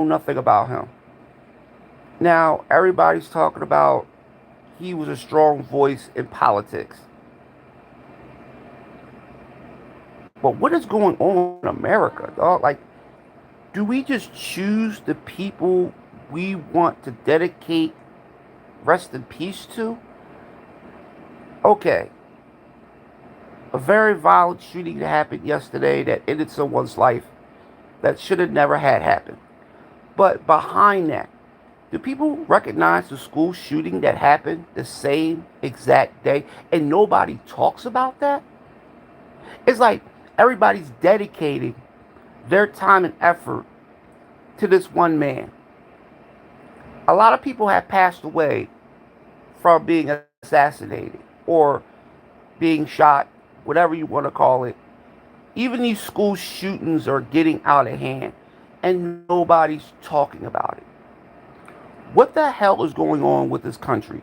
nothing about him. Now, everybody's talking about he was a strong voice in politics. But what is going on in America, dog? Like, do we just choose the people we want to dedicate rest in peace to? Okay, a very violent shooting that happened yesterday that ended someone's life that should have never had happened. But behind that, do people recognize the school shooting that happened the same exact day and nobody talks about that? It's like everybody's dedicating their time and effort to this one man. A lot of people have passed away from being assassinated or being shot, whatever you want to call it. Even these school shootings are getting out of hand and nobody's talking about it. What the hell is going on with this country?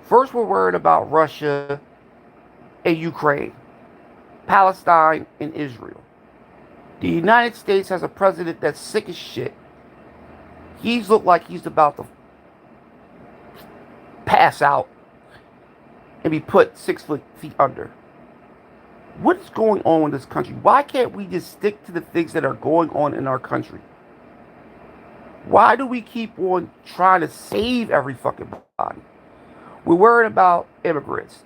First, we're worried about Russia and Ukraine, Palestine and Israel. The United States has a president that's sick as shit. He's looked like he's about to pass out and be put 6 feet under. What is going on in this country? Why can't we just stick to the things that are going on in our country? Why do we keep on trying to save every fucking body? We're worried about immigrants.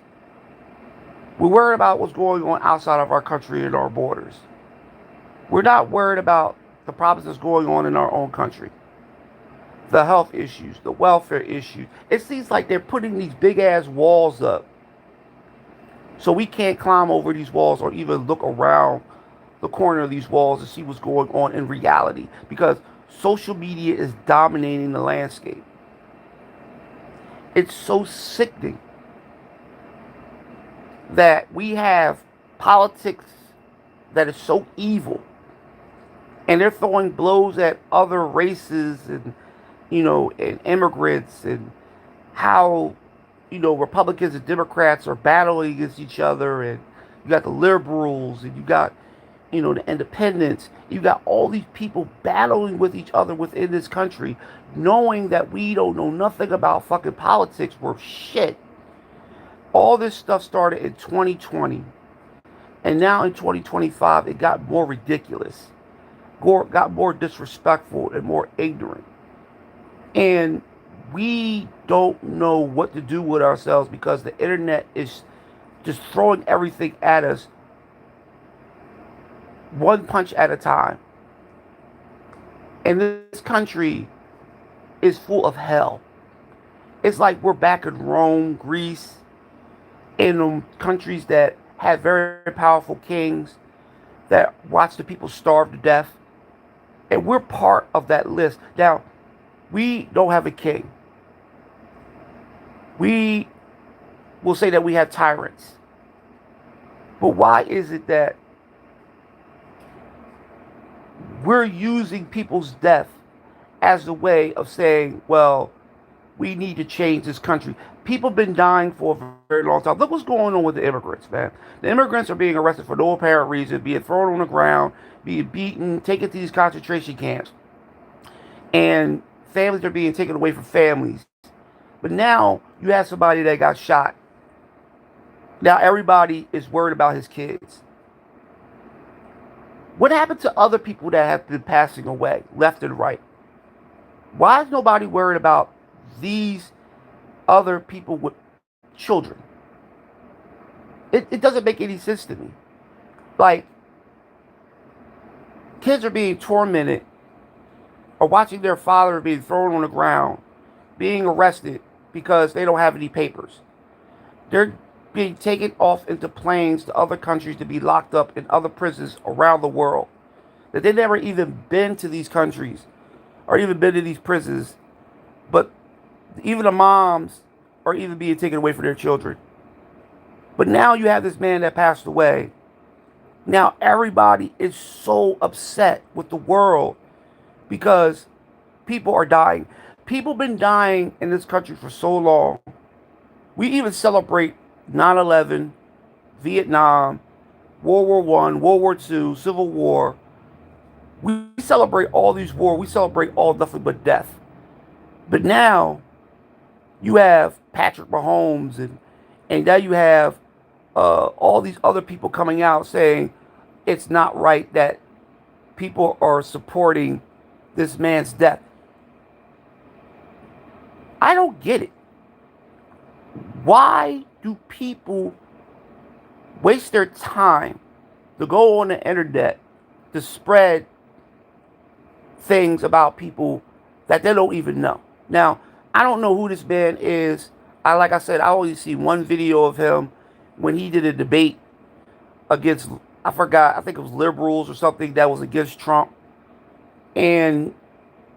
We're worried about what's going on outside of our country and our borders. We're not worried about the problems that's going on in our own country. The health issues, the welfare issues. It seems like they're putting these big ass walls up so we can't climb over these walls or even look around the corner of these walls to see what's going on in reality, because social media is dominating the landscape. It's so sickening that we have politics that is so evil, and they're throwing blows at other races and and immigrants, and how Republicans and Democrats are battling against each other, and you got the liberals, and you got the independents. You got all these people battling with each other within this country, knowing that we don't know nothing about fucking politics worth shit. All this stuff started in 2020, and now in 2025 it got more ridiculous, got more disrespectful and more ignorant, and we don't know what to do with ourselves because the internet is just throwing everything at us one punch at a time. And this country is full of hell. It's like we're back in Rome, Greece, in countries that had very powerful kings that watched the people starve to death. And we're part of that list. Now, we don't have a king. We will say that we have tyrants. But why is it that we're using people's death as a way of saying, well, we need to change this country? People have been dying for a very long time. Look what's going on with the immigrants, man. The immigrants are being arrested for no apparent reason, being thrown on the ground, being beaten, taken to these concentration camps. And families are being taken away from families. But now you have somebody that got shot. Now everybody is worried about his kids. What happened to other people that have been passing away, left and right? Why is nobody worried about these other people with children? It doesn't make any sense to me. Like, kids are being tormented or watching their father being thrown on the ground, being arrested because they don't have any papers. They're being taken off into planes to other countries to be locked up in other prisons around the world. That they never even been to these countries or even been to these prisons. But even the moms are even being taken away from their children. But now you have this man that passed away. Now everybody is so upset with the world because people are dying. People have been dying in this country for so long. We even celebrate 9/11, Vietnam, World War I, World War II, Civil War. We celebrate all these wars. We celebrate all nothing but death. But now you have Patrick Mahomes and now you have all these other people coming out saying it's not right that people are supporting this man's death. I don't get it. Why do people waste their time to go on the internet to spread things about people that they don't even know? Now, I don't know who this man is. Like I said, I only see one video of him when he did a debate against, I forgot, I think it was liberals or something that was against Trump. And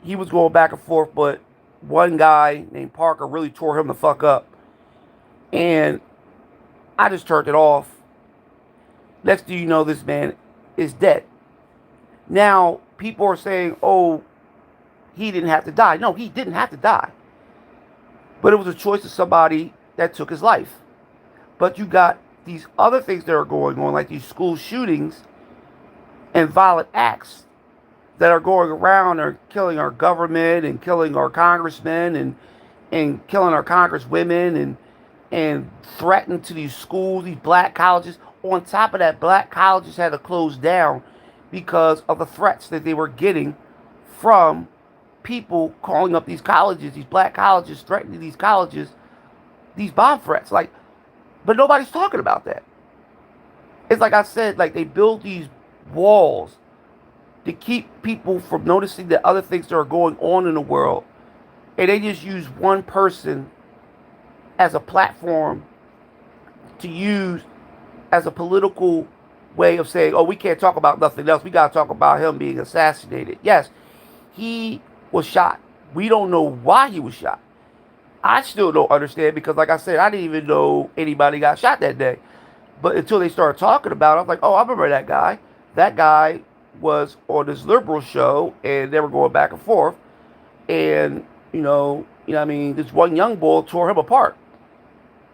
he was going back and forth, but one guy named Parker really tore him the fuck up. And I just turned it off. Next thing you know, this man is dead. Now, people are saying, oh, he didn't have to die. No, he didn't have to die. But it was a choice of somebody that took his life. But you got these other things that are going on, like these school shootings and violent acts that are going around are killing our government and killing our congressmen and killing our congresswomen and threatening to these schools, these black colleges. On top of that, black colleges had to close down because of the threats that they were getting from people calling up these colleges, these black colleges, threatening these colleges, these bomb threats. Like, but nobody's talking about that. It's like I said, like they build these walls to keep people from noticing the other things that are going on in the world. And they just use one person as a platform to use as a political way of saying, oh, we can't talk about nothing else. We got to talk about him being assassinated. Yes, he was shot. We don't know why he was shot. I still don't understand because, like I said, I didn't even know anybody got shot that day. But until they started talking about it, I was like, oh, I remember that guy. That guy was on this liberal show, and they were going back and forth. And, I mean, this one young boy tore him apart.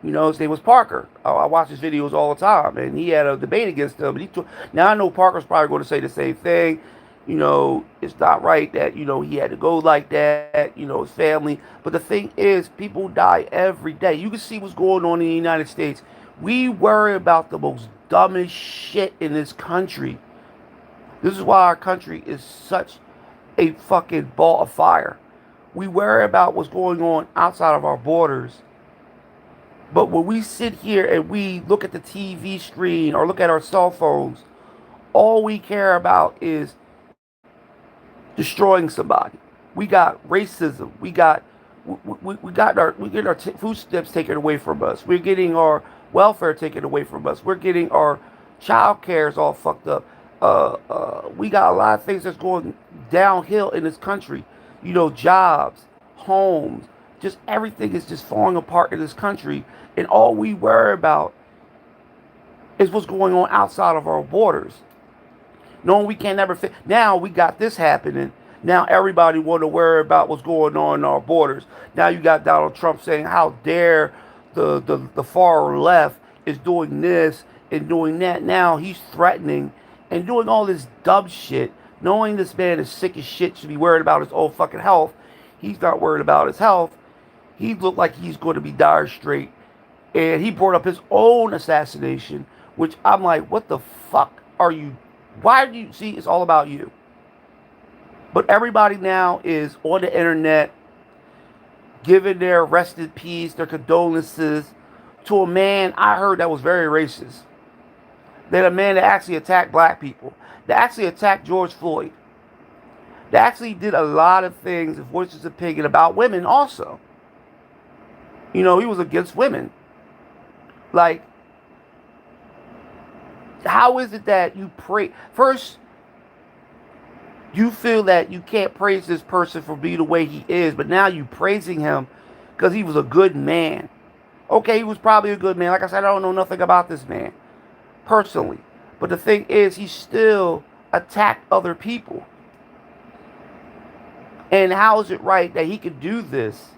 His name was Parker. I watch his videos all the time, and he had a debate against him. Now, I know Parker's probably going to say the same thing. It's not right that, he had to go like that, his family. But the thing is, people die every day. You can see what's going on in the United States. We worry about the most dumbest shit in this country. This is why our country is such a fucking ball of fire. We worry about what's going on outside of our borders. But when we sit here and we look at the TV screen or look at our cell phones, all we care about is destroying somebody. We got racism. We got our food stamps taken away from us. We're getting our welfare taken away from us. We're getting our child cares all fucked up. We got a lot of things that's going downhill in this country. Jobs, homes, just everything is just falling apart in this country. And all we worry about is what's going on outside of our borders. Knowing we can't never fit. Now we got this happening. Now everybody want to worry about what's going on in our borders. Now you got Donald Trump saying, how dare the far left is doing this and doing that. Now he's threatening and doing all this dumb shit. Knowing this man is sick as shit, should be worried about his own fucking health. He's not worried about his health. He looked like he's going to be dire straight. And he brought up his own assassination, which I'm like, what the fuck are you? Why do you see? It's all about you. But everybody now is on the internet giving their rest in peace, their condolences to a man I heard that was very racist. That a man that actually attacked black people, that actually attacked George Floyd, that actually did a lot of things and voiced his opinion about women also. He was against women. Like, how is it that you pray? First, you feel that you can't praise this person for being the way he is, but now you praising him because he was a good man. Okay, he was probably a good man. Like I said, I don't know nothing about this man personally. But the thing is, he still attacked other people. And how is it right that he could do this?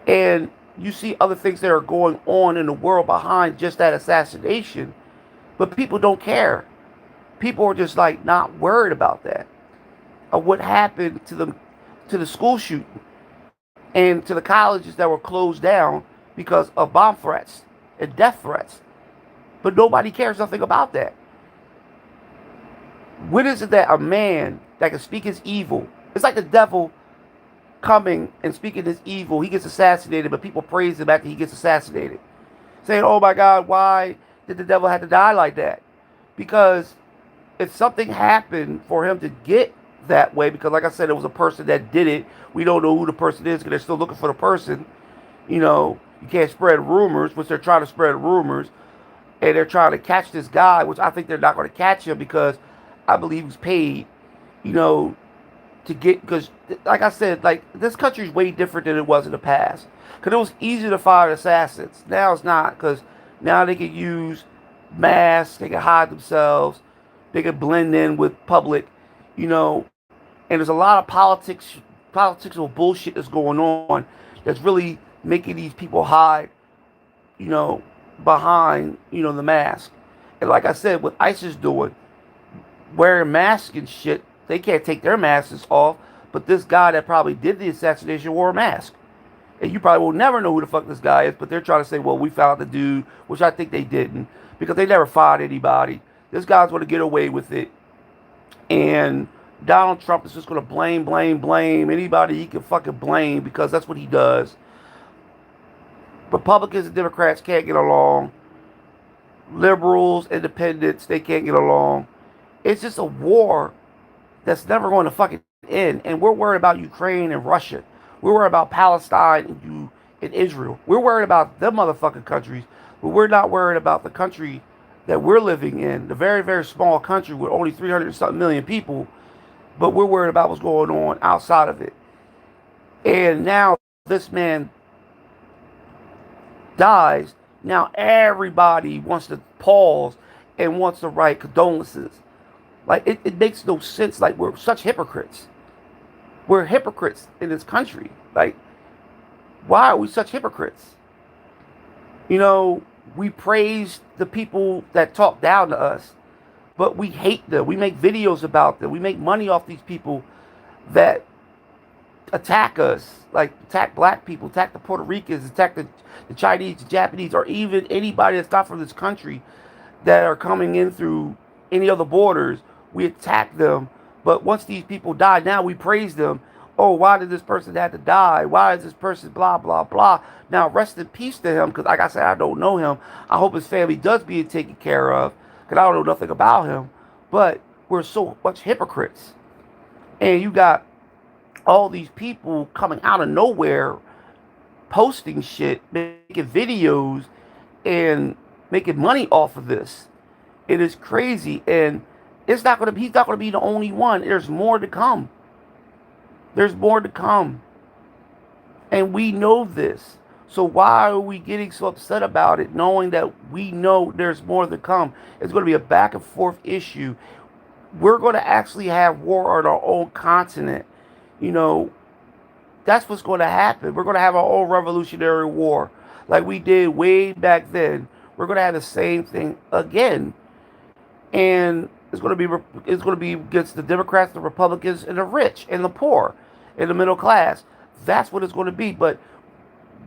And you see other things that are going on in the world behind just that assassination, but people don't care. People are just like not worried about that. of what happened to the school shooting and to the colleges that were closed down because of bomb threats and death threats. But nobody cares nothing about that. When is it that a man that can speak his evil, it's like the devil coming and speaking his evil, he gets assassinated, but people praise him after he gets assassinated. Saying, oh my God, why did the devil have to die like that? Because if something happened for him to get that way, because like I said, it was a person that did it. We don't know who the person is because they're still looking for the person. You know, you can't spread rumors, which they're trying to spread rumors. And they're trying to catch this guy, which I think they're not going to catch him because I believe he's paid, you know, to get, because like I said, like this country is way different than it was in the past. Because it was easy to find assassins. Now it's not, because now they can use masks, they can hide themselves, they can blend in with public, you know. And there's a lot of political bullshit that's going on that's really making these people hide, you know, behind, you know, the mask. And like I said, what ISIS doing, wearing masks and shit, they can't take their masks off. But this guy that probably did the assassination wore a mask. And you probably will never know who the fuck this guy is, but they're trying to say, well, we found the dude, which I think they didn't, because they never found anybody. This guy's going to get away with it. And Donald Trump is just going to blame anybody he can fucking blame, because that's what he does. Republicans and Democrats can't get along. Liberals, independents, they can't get along. It's just a war that's never going to fucking end. And we're worried about Ukraine and Russia. We're worried about Palestine and Israel. We're worried about them motherfucking countries, but we're not worried about the country that we're living in, the very, very small country with only 300 something million people, but we're worried about what's going on outside of it. And now this man dies. Now everybody wants to pause and wants to write condolences. Like, it makes no sense. Like, we're such hypocrites. We're hypocrites in this country. Like, why are we such hypocrites? You know, we praise the people that talk down to us, but we hate them. We make videos about them. We make money off these people that attack us, like attack black people, attack the Puerto Ricans, attack the Chinese, the Japanese, or even anybody that's not from this country that are coming in through any other borders. We attack them. But once these people die, now we praise them. Oh, why did this person have to die? Why is this person blah, blah, blah? Now, rest in peace to him, because like I said, I don't know him. I hope his family does being taken care of, because I don't know nothing about him. But we're so much hypocrites. And you got all these people coming out of nowhere, posting shit, making videos, and making money off of this. It is crazy. And he's not going to be the only one. There's more to come. There's more to come. And we know this. So why are we getting so upset about it, knowing that we know there's more to come? It's going to be a back and forth issue. We're going to actually have war on our own continent. You know, that's what's going to happen. We're going to have our own revolutionary war like we did way back then. We're going to have the same thing again. And it's going to be against the Democrats, the Republicans, and the rich, and the poor, and the middle class. That's what it's going to be. But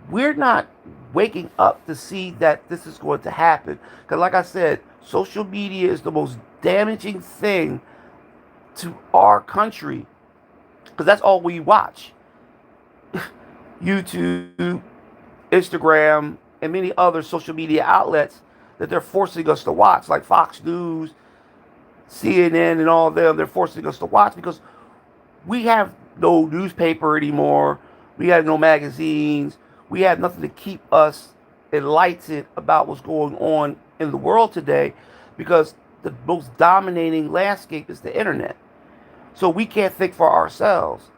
we're not waking up to see that this is going to happen. Because like I said, social media is the most damaging thing to our country. Because that's all we watch. YouTube, Instagram, and many other social media outlets that they're forcing us to watch, like Fox News, CNN, and all of them. They're forcing us to watch because we have no newspaper anymore. We have no magazines. We have nothing to keep us enlightened about what's going on in the world today, because the most dominating landscape is the internet. So we can't think for ourselves.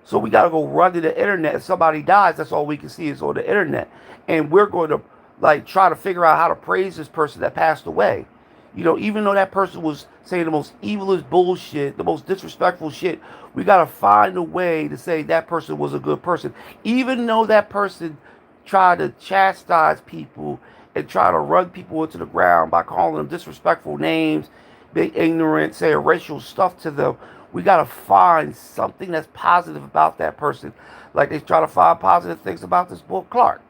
So we got to go run to the internet. If somebody dies, that's all we can see is on the internet. And we're going to like try to figure out how to praise this person that passed away. You know, even though that person was saying the most evilest bullshit, the most disrespectful shit, we got to find a way to say that person was a good person. Even though that person tried to chastise people and try to run people into the ground by calling them disrespectful names, being ignorant, saying racial stuff to them, We got to find something that's positive about that person. Like they try to find positive things about this boy Clark.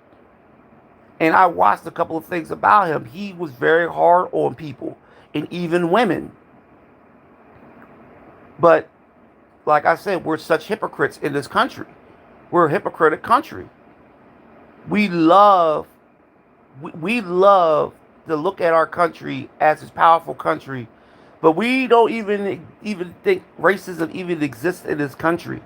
And I watched a couple of things about him. He was very hard on people and even women. But like I said, we're such hypocrites in this country. We're a hypocritic country. We love we love to look at our country as this powerful country, but we don't even think racism even exists in this country.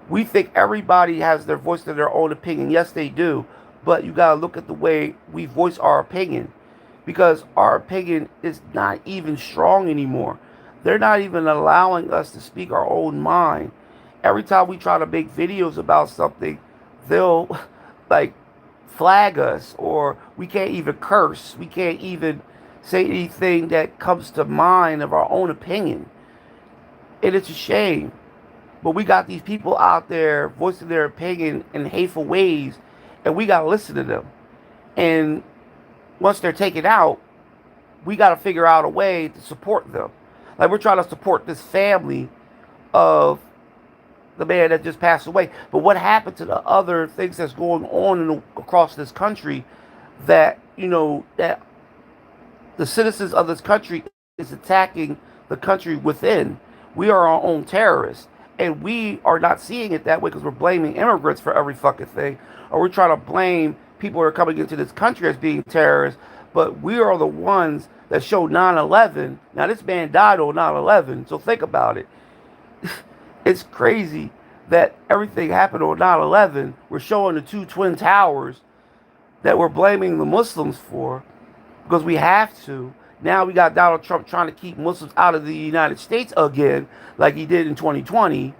We think everybody has their voice to their own opinion. Yes, they do, but you gotta look at the way we voice our opinion, because our opinion is not even strong anymore. They're not even allowing us to speak our own mind. Every time we try to make videos about something, they'll like flag us, or we can't even curse. We can't even say anything that comes to mind of our own opinion. And it's a shame. But we got these people out there voicing their opinion in hateful ways, and we got to listen to them. And once they're taken out, we got to figure out a way to support them. Like we're trying to support this family of the man that just passed away. But what happened to the other things that's going on across this country that, that the citizens of this country is attacking the country within? We are our own terrorists. And we are not seeing it that way because we're blaming immigrants for every fucking thing. Or we're trying to blame people who are coming into this country as being terrorists. But we are the ones that show 9/11. Now, this man died on 9/11, so think about it. It's crazy that everything happened on 9/11. We're showing the two twin towers that we're blaming the Muslims for because we have to. Now we got Donald Trump trying to keep Muslims out of the United States again, like he did in 2020.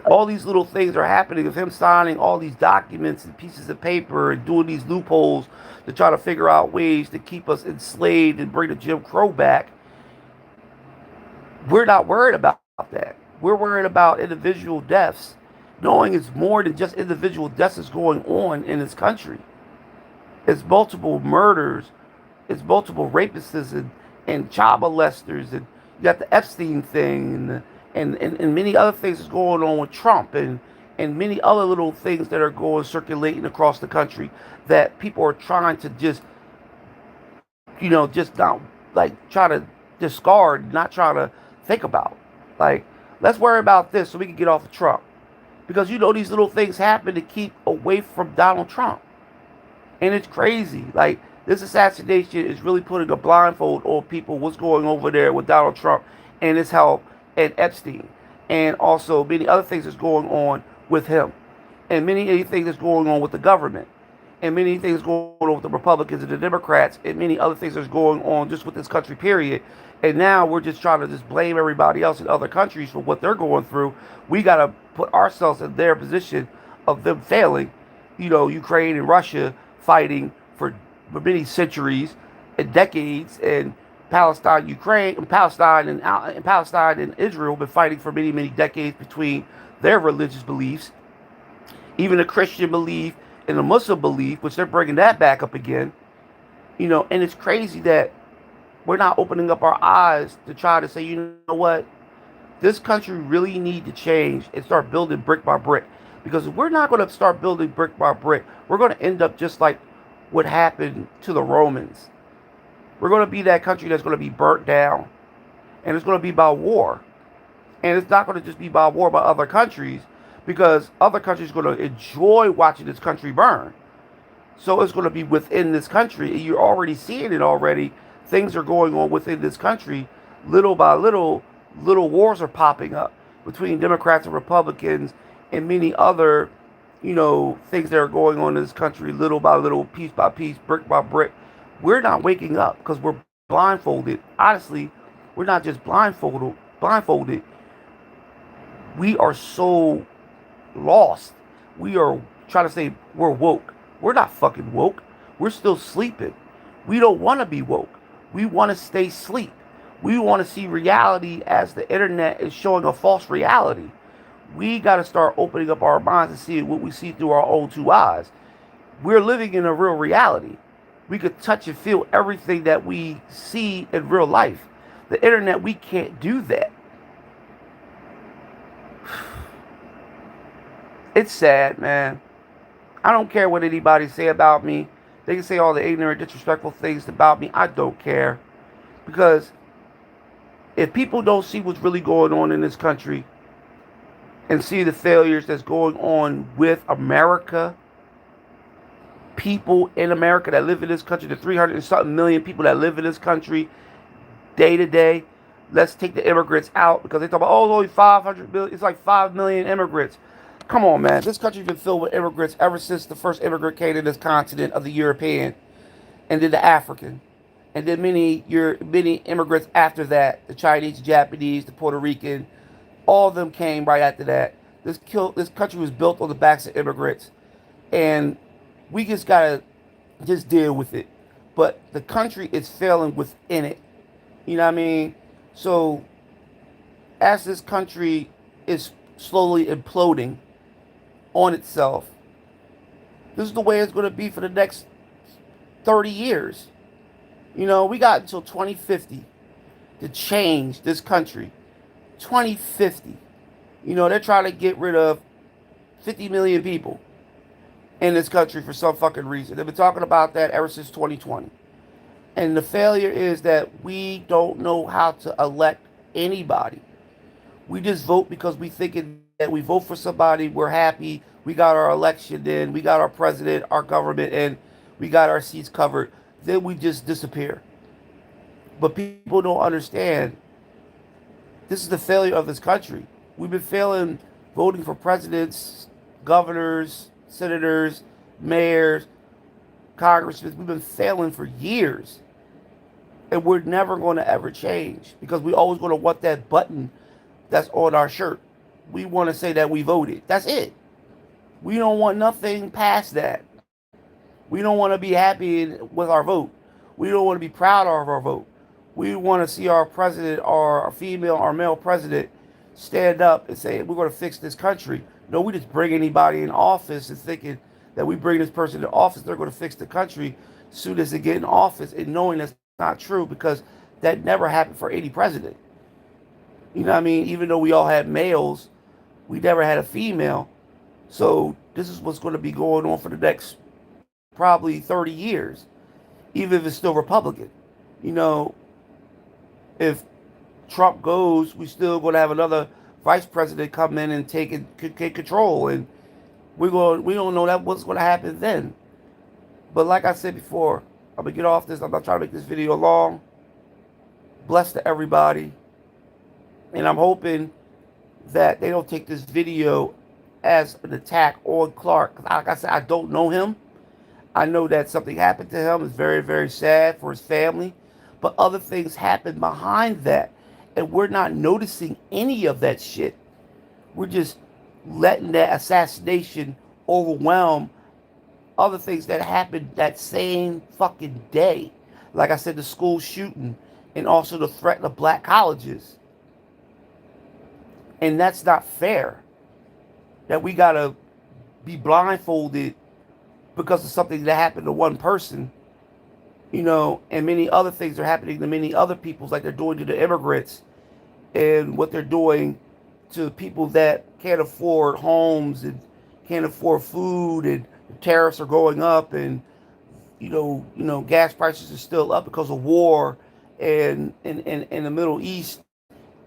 All these little things are happening of him signing all these documents and pieces of paper and doing these loopholes to try to figure out ways to keep us enslaved and bring the Jim Crow back. We're not worried about that. We're worried about individual deaths, knowing it's more than just individual deaths that's going on in this country. It's multiple murders, it's multiple rapists and child molesters, and you got the Epstein thing, and many other things that's going on with Trump, and many other little things that are going circulating across the country that people are trying to just not like try to discard, not try to think about. Like, let's worry about this so we can get off of Trump. Because these little things happen to keep away from Donald Trump. And it's crazy. Like, this assassination is really putting a blindfold on people what's going over there with Donald Trump and his help and Epstein. And also many other things that's going on with him. And many things that's going on with the government. And many things going on with the Republicans and the Democrats. And many other things that's going on just with this country, period. And now we're just trying to just blame everybody else in other countries for what they're going through. We got to put ourselves in their position of them failing. Ukraine and Russia fighting for many centuries and decades, and Palestine and Israel have been fighting for many, many decades between their religious beliefs, even the Christian belief and the Muslim belief, which they're bringing that back up again. And it's crazy that we're not opening up our eyes to try to say, you know what, this country really need to change and start building brick by brick. Because if we're not going to start building brick by brick, we're going to end up just like what happened to the Romans. We're going to be that country that's going to be burnt down. And it's going to be by war. And it's not going to just be by war by other countries, because other countries are going to enjoy watching this country burn. So it's going to be within this country. And you're already seeing it already. Things are going on within this country. Little by little wars are popping up between Democrats and Republicans and many other, things that are going on in this country, little by little, piece by piece, brick by brick. We're not waking up because we're blindfolded. Honestly, we're not just blindfolded. We are so lost. We are trying to say we're woke. We're not fucking woke. We're still sleeping. We don't want to be woke. We want to stay asleep. We want to see reality as the internet is showing a false reality. We got to start opening up our minds and seeing what we see through our own two eyes. We're living in a real reality. We could touch and feel everything that we see in real life. The internet, we can't do that. It's sad, man. I don't care what anybody say about me. They can say all the ignorant, disrespectful things about me. I don't care. Because if people don't see what's really going on in this country and see the failures that's going on with America, people in America that live in this country, the 300 and something million people that live in this country day to day, let's take the immigrants out because they talk about, oh, it's only 500 million. It's like 5 million immigrants. Come on, man. This country's been filled with immigrants ever since the first immigrant came to this continent of the European and then the African. And then many immigrants after that, the Chinese, Japanese, the Puerto Rican, all of them came right after that. This country was built on the backs of immigrants, and we just gotta just deal with it. But the country is failing within it. You know what I mean? So as this country is slowly imploding on itself, this is the way it's going to be for the next 30 years. You know, we got until 2050 to change this country. 2050. You know, they're trying to get rid of 50 million people in this country for some fucking reason. They've been talking about that ever since 2020. And the failure is that we don't know how to elect anybody. We just vote because we think that we vote for somebody, we're happy, we got our election in, we got our president, our government, and we got our seats covered. Then we just disappear. But people don't understand this is the failure of this country. We've been failing voting for presidents, governors, senators, mayors, congressmen. We've been failing for years. And we're never going to ever change because we always going to want that button that's on our shirt. We want to say that we voted. That's it. We don't want nothing past that. We don't want to be happy with our vote. We don't want to be proud of our vote. We want to see our president, our female, our male president stand up and say, we're going to fix this country. No, we just bring anybody in office and thinking that we bring this person in office, they're going to fix the country as soon as they get in office, and knowing that's not true because that never happened for any president. You know what I mean? Even though we all had males, we never had a female. So this is what's going to be going on for the next probably 30 years, even if it's still Republican. You know, if Trump goes, we still going to have another vice president come in and take control, and we don't know that what's going to happen then. But like I said before, I'm gonna get off this. I'm not trying to make this video long. Bless to everybody, and I'm hoping that they don't take this video as an attack on Clark. Like I said, I don't know him. I know that something happened to him. It's very, very sad for his family. But other things happened behind that. And we're not noticing any of that shit. We're just letting that assassination overwhelm other things that happened that same fucking day. Like I said, the school shooting and also the threat of black colleges. And that's not fair. That we gotta be blindfolded because of something that happened to one person, you know, and many other things are happening to many other people, like they're doing to the immigrants and what they're doing to people that can't afford homes and can't afford food, and the tariffs are going up, and gas prices are still up because of war and in the Middle East.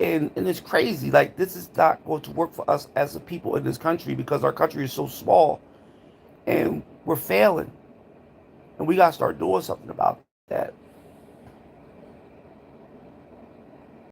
And it's crazy. Like, this is not going to work for us as a people in this country because our country is so small and we're failing. And we got to start doing something about that.